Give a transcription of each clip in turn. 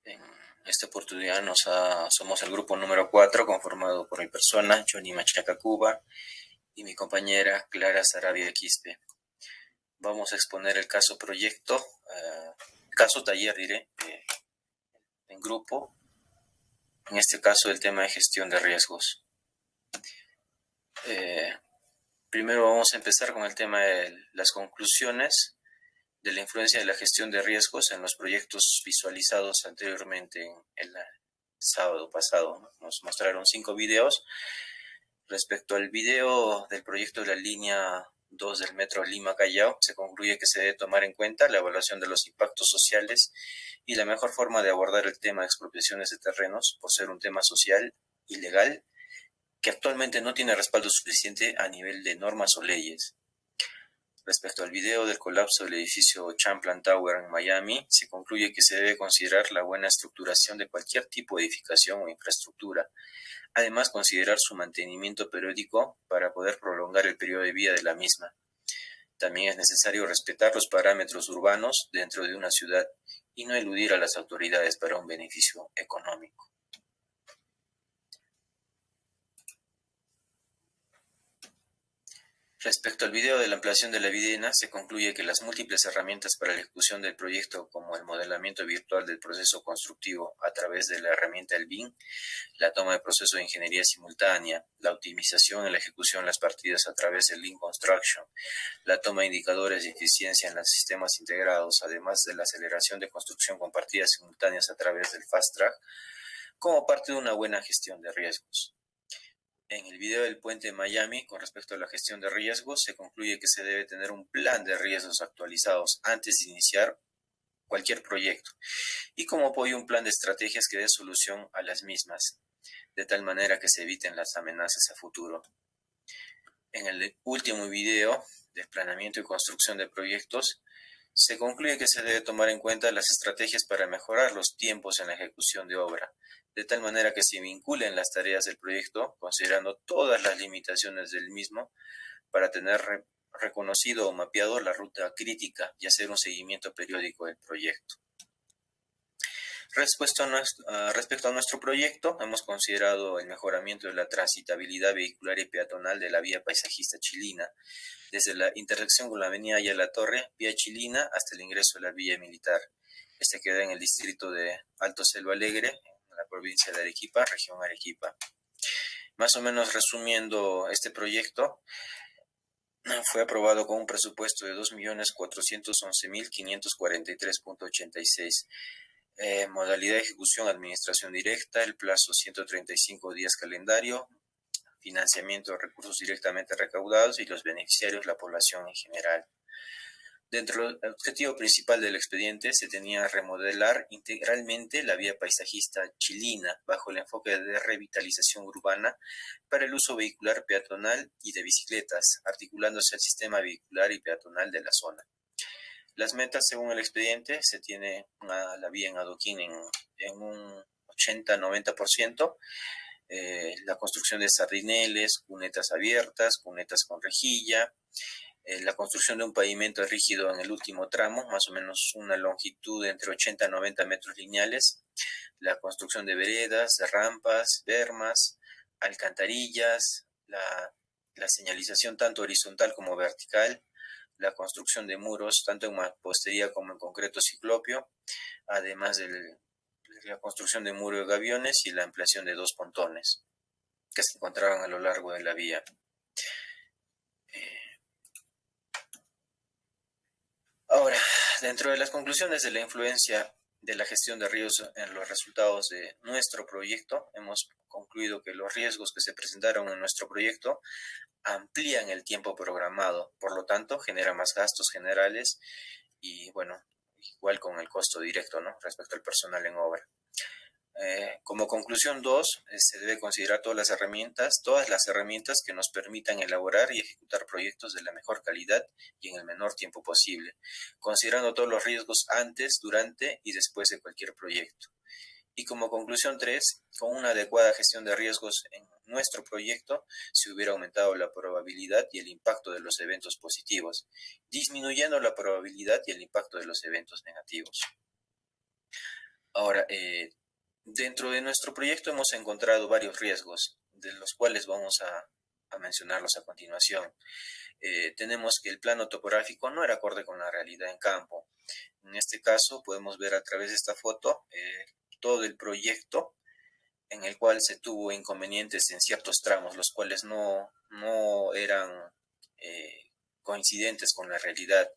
En esta oportunidad somos el grupo número 4, conformado por mi persona, Johnny Machaca Cuba, y mi compañera Clara Sarabia Quispe. Vamos a exponer el caso proyecto, caso taller diré, en grupo, en este caso el tema de gestión de riesgos. Primero vamos a empezar con el tema de las conclusiones de la influencia de la gestión de riesgos en los proyectos visualizados anteriormente en el sábado pasado, ¿no? Nos mostraron 5 videos. Respecto al video del proyecto de la línea 2 del metro Lima-Callao, se concluye que se debe tomar en cuenta la evaluación de los impactos sociales y la mejor forma de abordar el tema de expropiaciones de terrenos, por ser un tema social y legal que actualmente no tiene respaldo suficiente a nivel de normas o leyes. Respecto al video del colapso del edificio Champlain Tower en Miami, se concluye que se debe considerar la buena estructuración de cualquier tipo de edificación o infraestructura. Además, considerar su mantenimiento periódico para poder prolongar el periodo de vida de la misma. También es necesario respetar los parámetros urbanos dentro de una ciudad y no eludir a las autoridades para un beneficio económico. Respecto al video de la ampliación de la Videna, se concluye que las múltiples herramientas para la ejecución del proyecto, como el modelamiento virtual del proceso constructivo a través de la herramienta del BIM, la toma de proceso de ingeniería simultánea, la optimización en la ejecución de las partidas a través del Lean Construction, la toma de indicadores de eficiencia en los sistemas integrados, además de la aceleración de construcción con partidas simultáneas a través del Fast Track, como parte de una buena gestión de riesgos. En el video del puente de Miami, con respecto a la gestión de riesgos, se concluye que se debe tener un plan de riesgos actualizados antes de iniciar cualquier proyecto y como apoyo un plan de estrategias que dé solución a las mismas, de tal manera que se eviten las amenazas a futuro. En el último video de planeamiento y construcción de proyectos, se concluye que se debe tomar en cuenta las estrategias para mejorar los tiempos en la ejecución de obra, de tal manera que se vinculen las tareas del proyecto, considerando todas las limitaciones del mismo, para tener reconocido o mapeado la ruta crítica y hacer un seguimiento periódico del proyecto. Respecto a nuestro proyecto, hemos considerado el mejoramiento de la transitabilidad vehicular y peatonal de la vía paisajista chilina, desde la intersección con la avenida Ayala Torre, vía Chilina, hasta el ingreso de la vía militar. Este queda en el distrito de Alto Selva Alegre, en la provincia de Arequipa, región Arequipa. Más o menos resumiendo este proyecto, fue aprobado con un presupuesto de 2.411.543.86. Modalidad de ejecución, administración directa, el plazo 135 días calendario, financiamiento de recursos directamente recaudados y los beneficiarios, la población en general. Dentro del objetivo principal del expediente se tenía remodelar integralmente la vía paisajista chilina bajo el enfoque de revitalización urbana para el uso vehicular peatonal y de bicicletas, articulándose el sistema vehicular y peatonal de la zona. Las metas, según el expediente, se tiene la vía en adoquín en un 80-90%, la construcción de sardineles, cunetas abiertas, cunetas con rejilla, la construcción de un pavimento rígido en el último tramo, más o menos una longitud de entre 80 a 90 metros lineales, la construcción de veredas, de rampas, bermas, alcantarillas, la señalización tanto horizontal como vertical, la construcción de muros tanto en mampostería como en concreto ciclopio, además de la construcción de muro de gaviones y la ampliación de 2 pontones que se encontraban a lo largo de la vía. Ahora, dentro de las conclusiones de la influencia de la gestión de riesgos en los resultados de nuestro proyecto, hemos concluido que los riesgos que se presentaron en nuestro proyecto amplían el tiempo programado, por lo tanto genera más gastos generales y bueno, igual con el costo directo, ¿no?, respecto al personal en obra. Como conclusión 2, se debe considerar todas las herramientas que nos permitan elaborar y ejecutar proyectos de la mejor calidad y en el menor tiempo posible, considerando todos los riesgos antes, durante y después de cualquier proyecto. Y como conclusión 3, con una adecuada gestión de riesgos en nuestro proyecto, se hubiera aumentado la probabilidad y el impacto de los eventos positivos, disminuyendo la probabilidad y el impacto de los eventos negativos. Ahora, dentro de nuestro proyecto hemos encontrado varios riesgos, de los cuales vamos a mencionarlos a continuación. Tenemos que el plano topográfico no era acorde con la realidad en campo. En este caso podemos ver a través de esta foto todo el proyecto, en el cual se tuvo inconvenientes en ciertos tramos, los cuales no eran coincidentes con la realidad,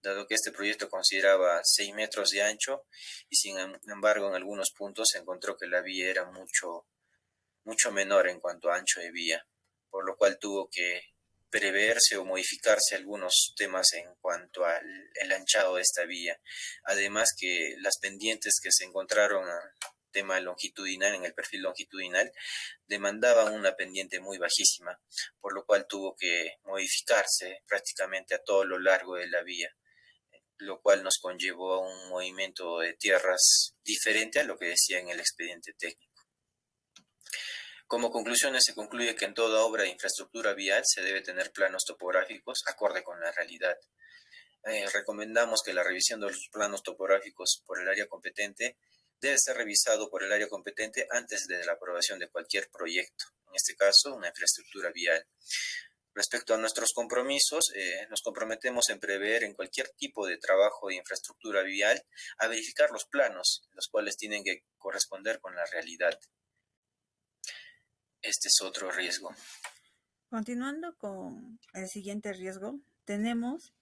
dado que este proyecto consideraba 6 metros de ancho y sin embargo en algunos puntos se encontró que la vía era mucho menor en cuanto a ancho de vía, por lo cual tuvo que preverse o modificarse algunos temas en cuanto al el anchado de esta vía. Además que las pendientes que se encontraron al tema longitudinal, en el perfil longitudinal, demandaban una pendiente muy bajísima, por lo cual tuvo que modificarse prácticamente a todo lo largo de la vía, lo cual nos conllevó a un movimiento de tierras diferente a lo que decía en el expediente técnico. Como conclusiones, se concluye que en toda obra de infraestructura vial se debe tener planos topográficos acorde con la realidad. Recomendamos que la revisión de los planos topográficos por el área competente debe ser revisado por el área competente antes de la aprobación de cualquier proyecto, en este caso una infraestructura vial. Respecto a nuestros compromisos, nos comprometemos en prever en cualquier tipo de trabajo de infraestructura vial a verificar los planos, los cuales tienen que corresponder con la realidad. Este es otro riesgo. Continuando con el siguiente riesgo, tenemos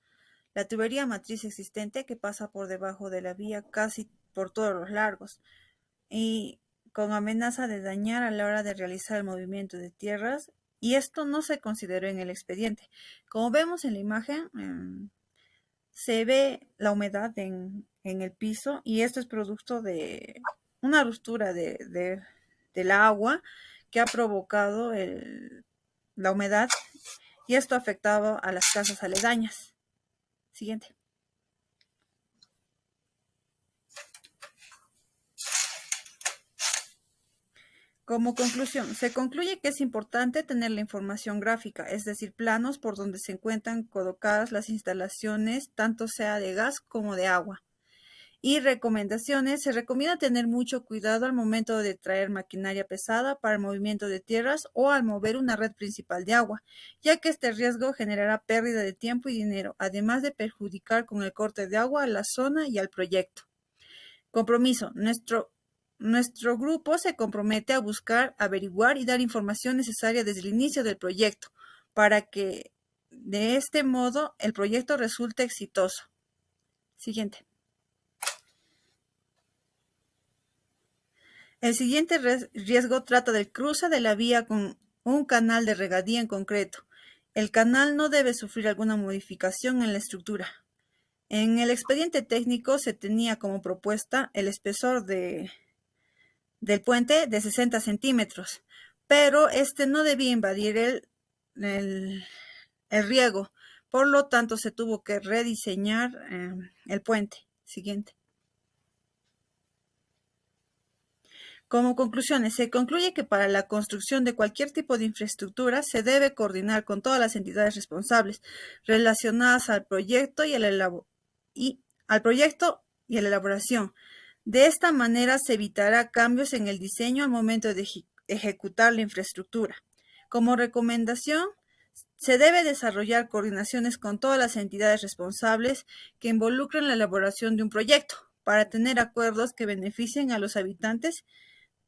la tubería matriz existente que pasa por debajo de la vía casi por todos los largos y con amenaza de dañar a la hora de realizar el movimiento de tierras, y esto no se consideró en el expediente. Como vemos en la imagen, se ve la humedad en el piso, y esto es producto de una ruptura del agua que ha provocado la humedad, y esto ha afectado a las casas aledañas. Siguiente. Como conclusión, se concluye que es importante tener la información gráfica, es decir, planos por donde se encuentran colocadas las instalaciones, tanto sea de gas como de agua. Y recomendaciones: se recomienda tener mucho cuidado al momento de traer maquinaria pesada para el movimiento de tierras o al mover una red principal de agua, ya que este riesgo generará pérdida de tiempo y dinero, además de perjudicar con el corte de agua a la zona y al proyecto. Compromiso: nuestro grupo se compromete a buscar, averiguar y dar información necesaria desde el inicio del proyecto para que de este modo el proyecto resulte exitoso. Siguiente. El siguiente riesgo trata del cruce de la vía con un canal de regadía en concreto. El canal no debe sufrir alguna modificación en la estructura. En el expediente técnico se tenía como propuesta el espesor del puente de 60 centímetros, pero este no debía invadir el riego, por lo tanto se tuvo que rediseñar el puente. Siguiente. Como conclusiones, se concluye que para la construcción de cualquier tipo de infraestructura se debe coordinar con todas las entidades responsables relacionadas al proyecto y a la elaboración. De esta manera se evitará cambios en el diseño al momento de ejecutar la infraestructura. Como recomendación, se debe desarrollar coordinaciones con todas las entidades responsables que involucren la elaboración de un proyecto para tener acuerdos que beneficien a los habitantes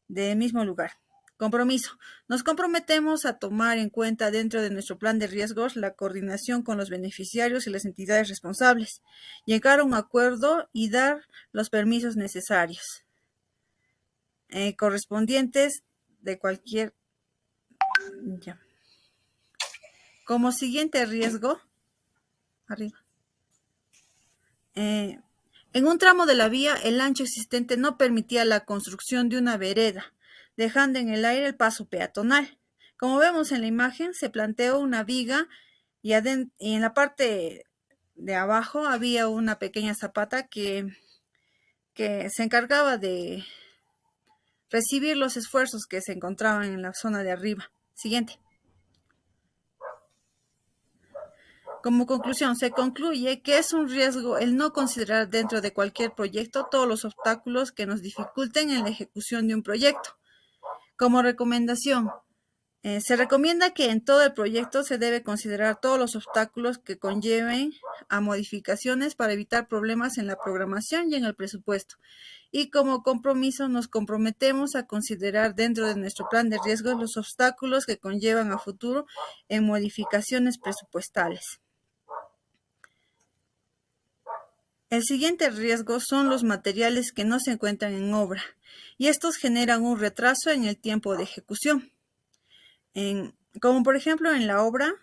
del mismo lugar. Compromiso: nos comprometemos a tomar en cuenta dentro de nuestro plan de riesgos la coordinación con los beneficiarios y las entidades responsables, llegar a un acuerdo y dar los permisos necesarios correspondientes de cualquier. Ya. Como siguiente riesgo, arriba. En un tramo de la vía, el ancho existente no permitía la construcción de una vereda, dejando en el aire el paso peatonal. Como vemos en la imagen, se planteó una viga y en la parte de abajo había una pequeña zapata que se encargaba de recibir los esfuerzos que se encontraban en la zona de arriba. Siguiente. Como conclusión, se concluye que es un riesgo el no considerar dentro de cualquier proyecto todos los obstáculos que nos dificulten en la ejecución de un proyecto. Como recomendación, se recomienda que en todo el proyecto se debe considerar todos los obstáculos que conlleven a modificaciones para evitar problemas en la programación y en el presupuesto. Y como compromiso nos comprometemos a considerar dentro de nuestro plan de riesgos los obstáculos que conllevan a futuro en modificaciones presupuestales. El siguiente riesgo son los materiales que no se encuentran en obra, y estos generan un retraso en el tiempo de ejecución. Como por ejemplo en la obra,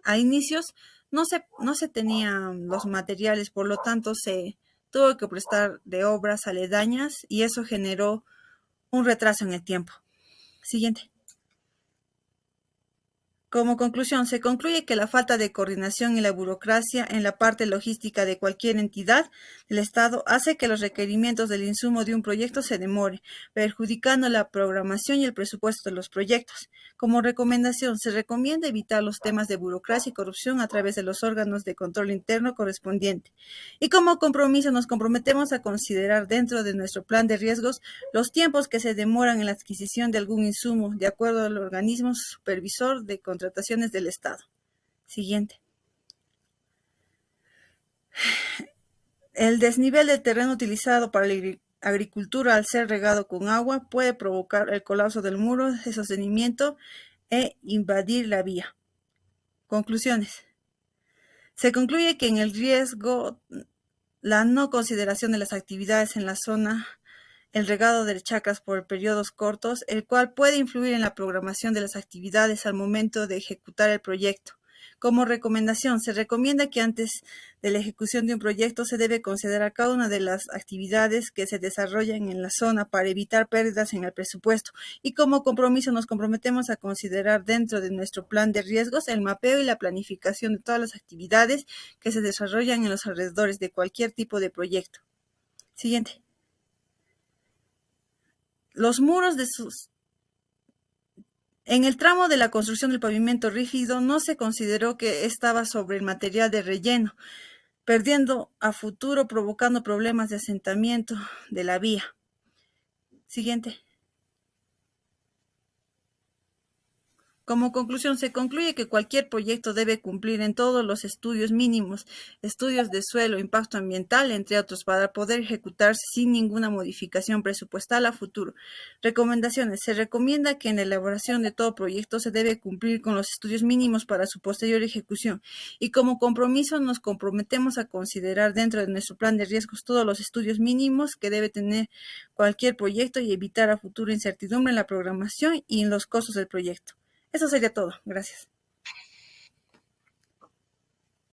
a inicios no se tenían los materiales, por lo tanto se tuvo que prestar de obras aledañas y eso generó un retraso en el tiempo. Siguiente. Como conclusión, se concluye que la falta de coordinación y la burocracia en la parte logística de cualquier entidad del Estado hace que los requerimientos del insumo de un proyecto se demore, perjudicando la programación y el presupuesto de los proyectos. Como recomendación, se recomienda evitar los temas de burocracia y corrupción a través de los órganos de control interno correspondiente. Y como compromiso, nos comprometemos a considerar dentro de nuestro plan de riesgos los tiempos que se demoran en la adquisición de algún insumo, de acuerdo al organismo supervisor de contrataciones del Estado. Siguiente. El desnivel del terreno utilizado para la agricultura al ser regado con agua puede provocar el colapso del muro de sostenimiento e invadir la vía. Conclusiones. Se concluye que en el riesgo, la no consideración de las actividades en la zona, el regado de chacras por periodos cortos, el cual puede influir en la programación de las actividades al momento de ejecutar el proyecto. Como recomendación, se recomienda que antes de la ejecución de un proyecto se debe considerar cada una de las actividades que se desarrollan en la zona para evitar pérdidas en el presupuesto. Y como compromiso nos comprometemos a considerar dentro de nuestro plan de riesgos el mapeo y la planificación de todas las actividades que se desarrollan en los alrededores de cualquier tipo de proyecto. Siguiente. Los muros En el tramo de la construcción del pavimento rígido no se consideró que estaba sobre el material de relleno, perdiendo a futuro provocando problemas de asentamiento de la vía. Siguiente. Como conclusión, se concluye que cualquier proyecto debe cumplir en todos los estudios mínimos, estudios de suelo, impacto ambiental, entre otros, para poder ejecutarse sin ninguna modificación presupuestal a futuro. Recomendaciones. Se recomienda que en la elaboración de todo proyecto se debe cumplir con los estudios mínimos para su posterior ejecución. Y como compromiso nos comprometemos a considerar dentro de nuestro plan de riesgos todos los estudios mínimos que debe tener cualquier proyecto y evitar a futuro incertidumbre en la programación y en los costos del proyecto. Eso sería todo. Gracias.